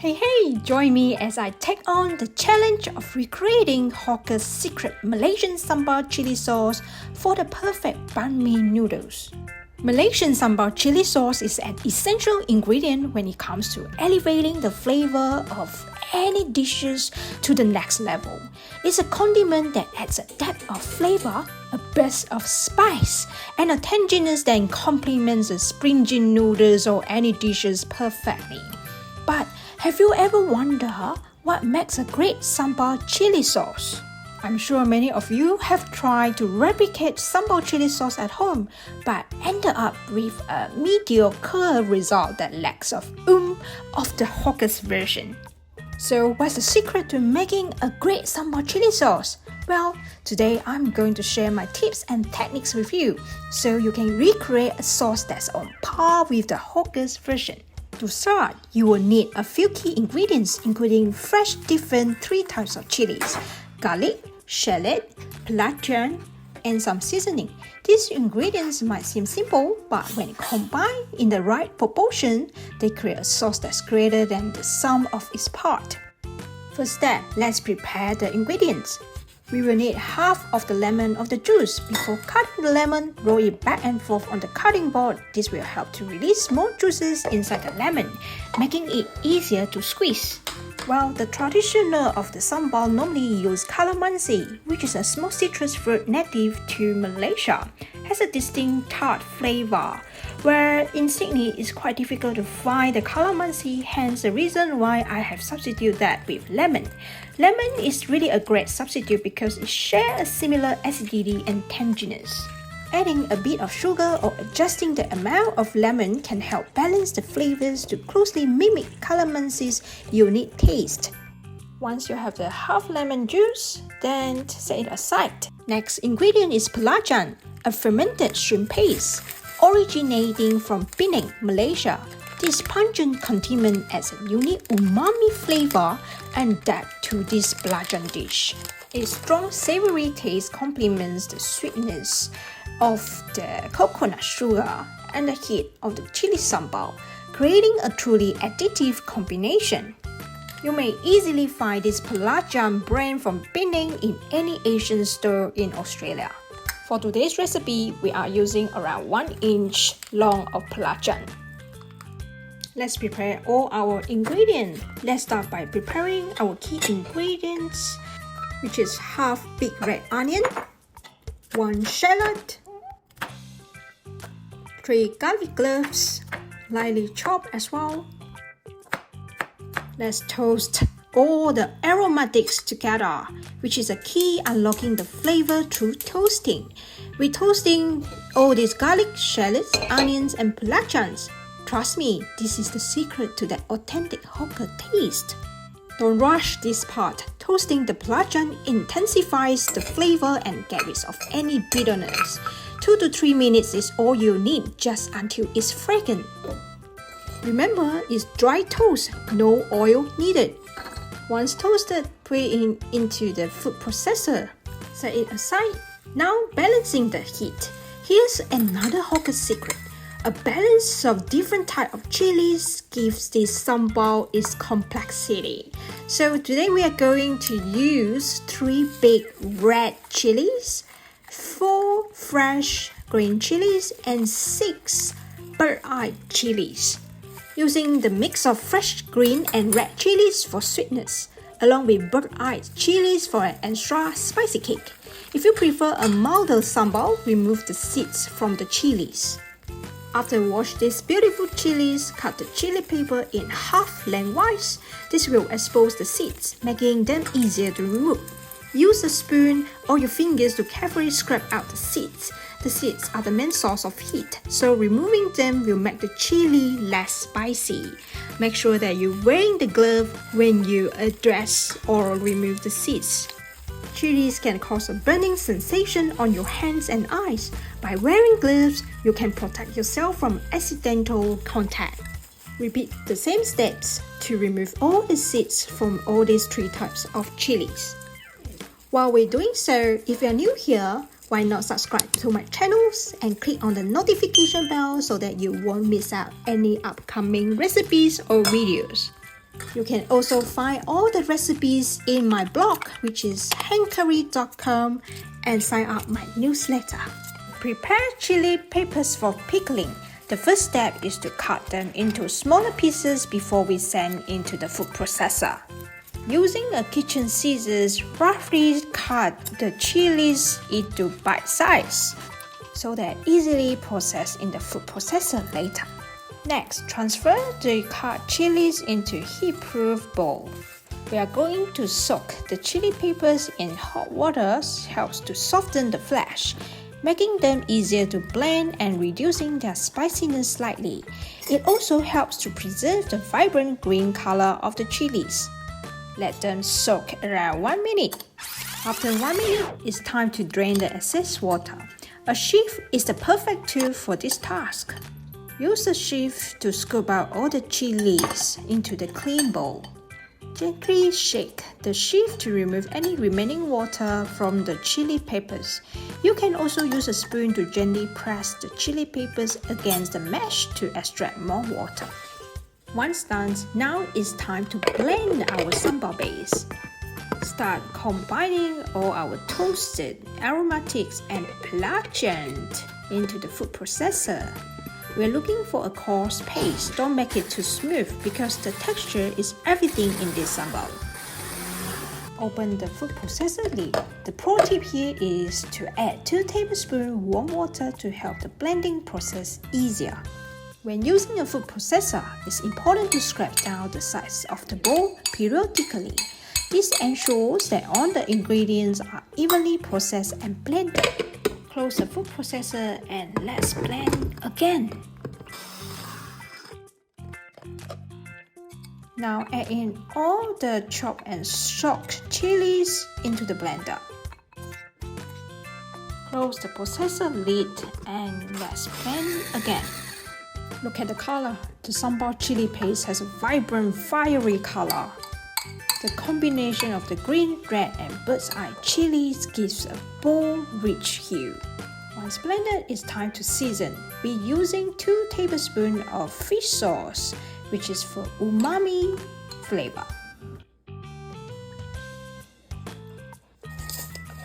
Hey, join me as I take on the challenge of recreating hawker's secret Malaysian Sambal chili sauce for the perfect banh mi noodles. Malaysian Sambal chili sauce is an essential ingredient when it comes to elevating the flavor of any dishes to the next level. It's a condiment that adds a depth of flavor, a burst of spice, and a tanginess that complements the springy noodles or any dishes perfectly. But have you ever wondered what makes a great sambal chili sauce? I'm sure many of you have tried to replicate sambal chili sauce at home, but ended up with a mediocre result that lacks of the hawker's version. So what's the secret to making a great sambal chili sauce? Well, today I'm going to share my tips and techniques with you, so you can recreate a sauce that's on par with the hawker's version. To start, you will need a few key ingredients including fresh different 3 types of chilies, garlic, shallot, belacan, and some seasoning. These ingredients might seem simple, but when combined in the right proportion, they create a sauce that's greater than the sum of its parts. First step, let's prepare the ingredients. We will need half of the lemon of the juice. Before cutting the lemon, roll it back and forth on the cutting board. This will help to release more juices inside the lemon, making it easier to squeeze. Well, the traditional of the sambal normally use calamansi, which is a small citrus fruit native to Malaysia, has a distinct tart flavor, where in Sydney it's quite difficult to find the calamansi, hence the reason why I have substituted that with lemon. Lemon is really a great substitute because it shares a similar acidity and tanginess. Adding a bit of sugar or adjusting the amount of lemon can help balance the flavors to closely mimic calamansi's unique taste. Once you have the half lemon juice, then set it aside. Next ingredient is belacan, a fermented shrimp paste originating from Penang, Malaysia. This pungent condiment adds a unique umami flavor and depth to this belacan dish. Its strong savory taste complements the sweetness of the coconut sugar and the heat of the chili sambal, creating a truly addictive combination. You may easily find this belacan brand from Penang in any Asian store in Australia. For today's recipe, we are using around 1 inch long of belacan. Let's prepare all our ingredients. Let's start by preparing our key ingredients, which is half big red onion, 1 shallot, 3 garlic cloves, lightly chopped as well. Let's toast all the aromatics together, which is a key unlocking the flavor through toasting. We're toasting all these garlic, shallots, onions, and belacans. Trust me, this is the secret to that authentic hawker taste. Don't rush this part. Toasting the belacan intensifies the flavor and gets rid of any bitterness. 2 to 3 minutes is all you need, just until it's fragrant. Remember, it's dry toast, no oil needed. Once toasted, put it into the food processor. Set it aside. Now balancing the heat. Here's another hawker secret. A balance of different types of chilies gives this sambal its complexity. So today we are going to use 3 big red chilies, 4 fresh green chilies, and 6 bird-eye chilies. Using the mix of fresh green and red chilies for sweetness, along with bird-eye chilies for an extra spicy kick. If you prefer a milder sambal, remove the seeds from the chilies. After wash these beautiful chilies, cut the chili pepper in half lengthwise. This will expose the seeds, making them easier to remove. Use a spoon or your fingers to carefully scrape out the seeds. The seeds are the main source of heat, so removing them will make the chili less spicy. Make sure that you're wearing the glove when you address or remove the seeds. Chilies can cause a burning sensation on your hands and eyes. By wearing gloves, you can protect yourself from accidental contact. Repeat the same steps to remove all the seeds from all these 3 types of chilies. While we're doing so, if you're new here, why not subscribe to my channels and click on the notification bell so that you won't miss out any upcoming recipes or videos. You can also find all the recipes in my blog, which is hankcurry.com, and sign up my newsletter. Prepare chili peppers for pickling. The first step is to cut them into smaller pieces before we send into the food processor. Using a kitchen scissors, roughly cut the chilies into bite size so they're easily processed in the food processor later. Next, transfer the cut chilies into heat-proof bowl. We are going to soak the chili peppers in hot water helps to soften the flesh, making them easier to blend and reducing their spiciness slightly. It also helps to preserve the vibrant green color of the chilies. Let them soak around 1 minute. After 1 minute, it's time to drain the excess water. A sieve is the perfect tool for this task. Use the sieve to scoop out all the chilies into the clean bowl. Gently shake the sieve to remove any remaining water from the chili peppers. You can also use a spoon to gently press the chili peppers against the mesh to extract more water. Once done, now it's time to blend our sambal base. Start combining all our toasted aromatics and belacan into the food processor. We're looking for a coarse paste. Don't make it too smooth because the texture is everything in this sambal. Open the food processor lid. The pro tip here is to add 2 tablespoons warm water to help the blending process easier. When using a food processor, it's important to scrape down the sides of the bowl periodically. This ensures that all the ingredients are evenly processed and blended. Close the food processor and let's blend again. Now add in all the chopped and soaked chilies into the blender. Close the processor lid and let's blend again. Look at the color. The sambal chili paste has a vibrant, fiery color. The combination of the green, red, and bird's eye chilies gives a bold, rich hue. Once blended, it's time to season. We're using 2 tablespoons of fish sauce, which is for umami flavor.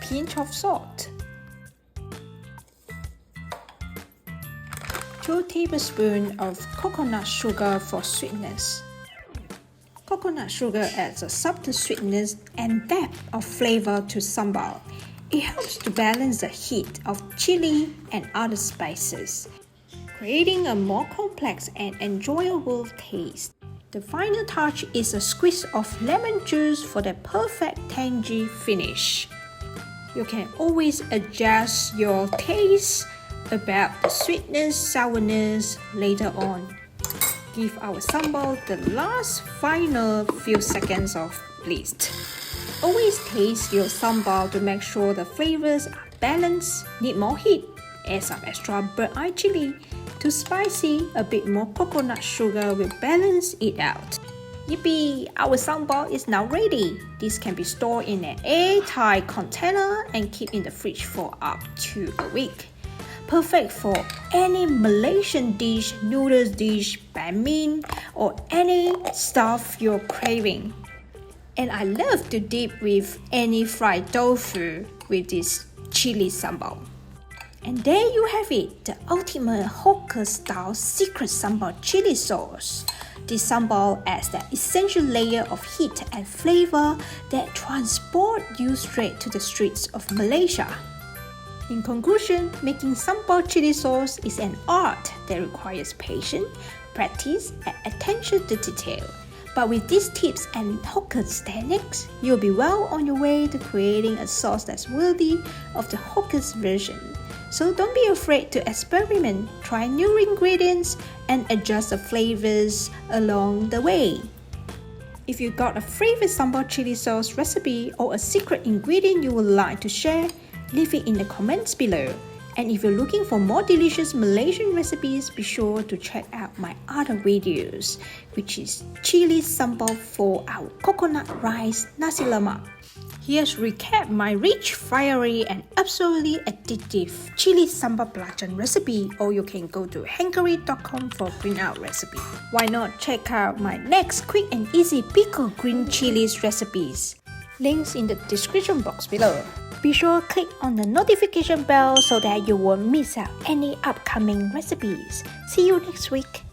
Pinch of salt. 2 tablespoons of coconut sugar for sweetness. Coconut sugar adds a subtle sweetness and depth of flavor to sambal. It helps to balance the heat of chili and other spices, creating a more complex and enjoyable taste. The final touch is a squeeze of lemon juice for the perfect tangy finish. You can always adjust your taste about the sweetness, sourness later on. Give our sambal the last final few seconds of bliss. Always taste your sambal to make sure the flavors are balanced. Need more heat? Add some extra bird eye chili. Too spicy? A bit more coconut sugar will balance it out. Yippee! Our sambal is now ready. This can be stored in an airtight container and keep in the fridge for up to a week. Perfect for any Malaysian dish, noodles dish, pan mee, or any stuff you're craving. And I love to dip with any fried tofu with this chili sambal. And there you have it, the ultimate hawker-style secret sambal chili sauce. This sambal adds that essential layer of heat and flavor that transport you straight to the streets of Malaysia. In conclusion, making sambal chili sauce is an art that requires patience, practice, and attention to detail. But with these tips and hawker techniques, you'll be well on your way to creating a sauce that's worthy of the hawker's version. So don't be afraid to experiment, try new ingredients, and adjust the flavors along the way. If you got a favorite sambal chili sauce recipe or a secret ingredient you would like to share, leave it in the comments below. And if you're looking for more delicious Malaysian recipes, be sure to check out my other videos, which is chili sambal for our coconut rice nasi lemak. Here's recap my rich, fiery, and absolutely addictive chili sambal belacan recipe, or you can go to hankery.com for printout recipe. Why not check out my next quick and easy pickled green chilies recipes? Links in the description box below. Be sure to click on the notification bell so that you won't miss out any upcoming recipes. See you next week.